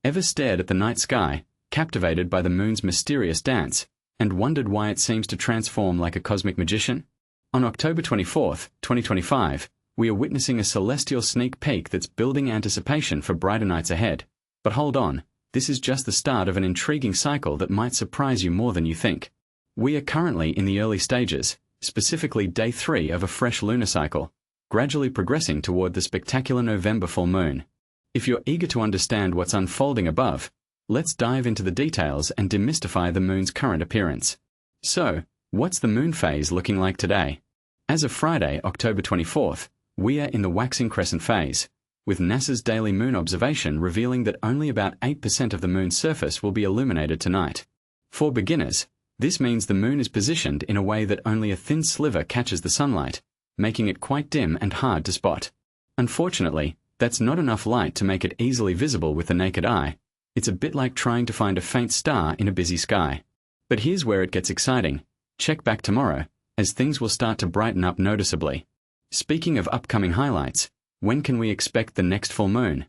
Ever stared at the night sky, captivated by the moon's mysterious dance, and wondered why it seems to transform like a cosmic magician? On October 24th, 2025, we are witnessing a celestial sneak peek that's building anticipation for brighter nights ahead. But hold on, this is just the start of an intriguing cycle that might surprise you more than you think. We are currently in the early stages, specifically day 3 of a fresh lunar cycle, gradually progressing toward the spectacular November full moon. If you're eager to understand what's unfolding above, let's dive into the details and demystify the moon's current appearance. So, what's the moon phase looking like today? As of Friday, October 24th, we are in the waxing crescent phase, with NASA's daily moon observation revealing that only about 8% of the moon's surface will be illuminated tonight. For beginners, this means the moon is positioned in a way that only a thin sliver catches the sunlight, making it quite dim and hard to spot. Unfortunately, that's not enough light to make it easily visible with the naked eye. It's a bit like trying to find a faint star in a busy sky. But here's where it gets exciting. Check back tomorrow, as things will start to brighten up noticeably. Speaking of upcoming highlights, when can we expect the next full moon?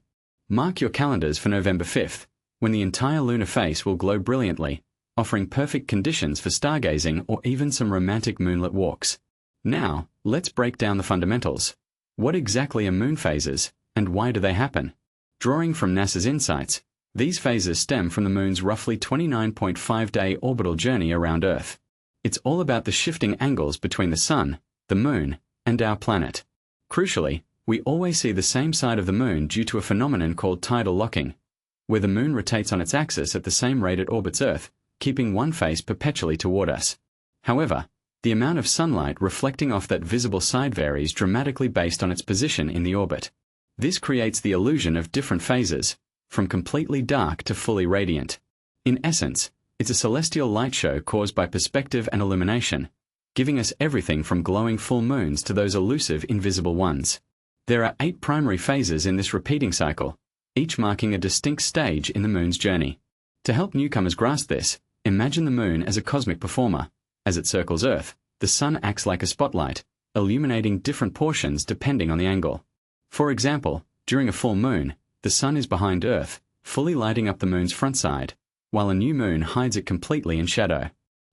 Mark your calendars for November 5th, when the entire lunar face will glow brilliantly, offering perfect conditions for stargazing or even some romantic moonlit walks. Now, let's break down the fundamentals. What exactly are moon phases, and why do they happen? Drawing from NASA's insights, these phases stem from the moon's roughly 29.5-day orbital journey around Earth. It's all about the shifting angles between the sun, the moon, and our planet. Crucially, we always see the same side of the moon due to a phenomenon called tidal locking, where the moon rotates on its axis at the same rate it orbits Earth, keeping one face perpetually toward us. However, the amount of sunlight reflecting off that visible side varies dramatically based on its position in the orbit. This creates the illusion of different phases, from completely dark to fully radiant. In essence, it's a celestial light show caused by perspective and illumination, giving us everything from glowing full moons to those elusive invisible ones. There are 8 primary phases in this repeating cycle, each marking a distinct stage in the moon's journey. To help newcomers grasp this, imagine the moon as a cosmic performer. As it circles Earth, the sun acts like a spotlight, illuminating different portions depending on the angle. For example, during a full moon, the sun is behind Earth, fully lighting up the moon's front side, while a new moon hides it completely in shadow.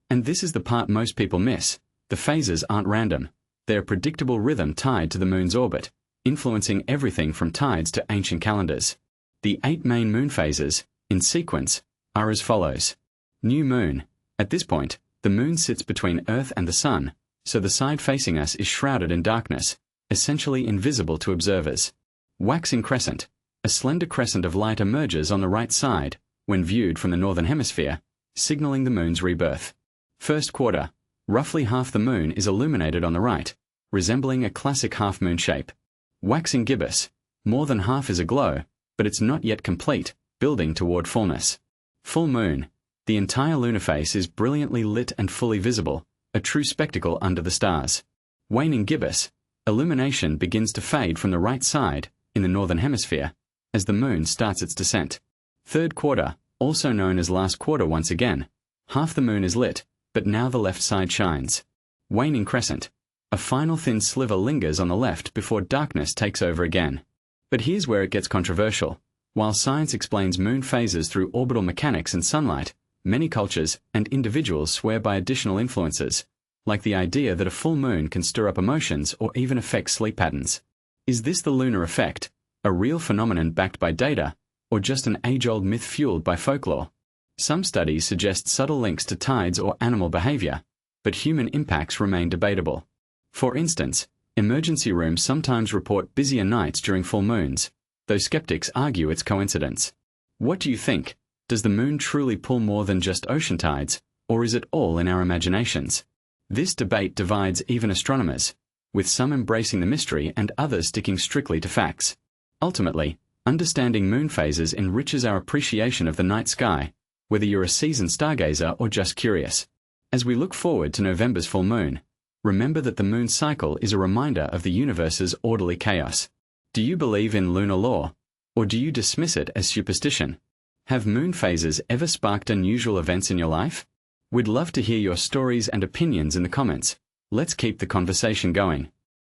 And this is the part most people miss. The phases aren't random. They're a predictable rhythm tied to the moon's orbit, influencing everything from tides to ancient calendars. The 8 main moon phases, in sequence, are as follows. New moon. At this point, the moon sits between Earth and the sun, so the side facing us is shrouded in darkness, essentially invisible to observers. Waxing crescent. A slender crescent of light emerges on the right side, when viewed from the northern hemisphere, signaling the moon's rebirth. First quarter. Roughly half the moon is illuminated on the right, resembling a classic half-moon shape. Waxing gibbous. More than half is aglow, but it's not yet complete, building toward fullness. Full moon. The entire lunar face is brilliantly lit and fully visible, a true spectacle under the stars. Waning gibbous. Illumination begins to fade from the right side, in the northern hemisphere, as the moon starts its descent. Third quarter, also known as last quarter once again. Half the moon is lit, but now the left side shines. Waning crescent. A final thin sliver lingers on the left before darkness takes over again. But here's where it gets controversial. While science explains moon phases through orbital mechanics and sunlight, many cultures and individuals swear by additional influences, like the idea that a full moon can stir up emotions or even affect sleep patterns. Is this the lunar effect, a real phenomenon backed by data, or just an age-old myth fueled by folklore? Some studies suggest subtle links to tides or animal behavior, but human impacts remain debatable. For instance, emergency rooms sometimes report busier nights during full moons, though skeptics argue it's coincidence. What do you think? Does the moon truly pull more than just ocean tides, or is it all in our imaginations? This debate divides even astronomers, with some embracing the mystery and others sticking strictly to facts. Ultimately, understanding moon phases enriches our appreciation of the night sky, whether you're a seasoned stargazer or just curious. As we look forward to November's full moon, remember that the moon cycle is a reminder of the universe's orderly chaos. Do you believe in lunar law, or do you dismiss it as superstition? Have moon phases ever sparked unusual events in your life? We'd love to hear your stories and opinions in the comments. Let's keep the conversation going.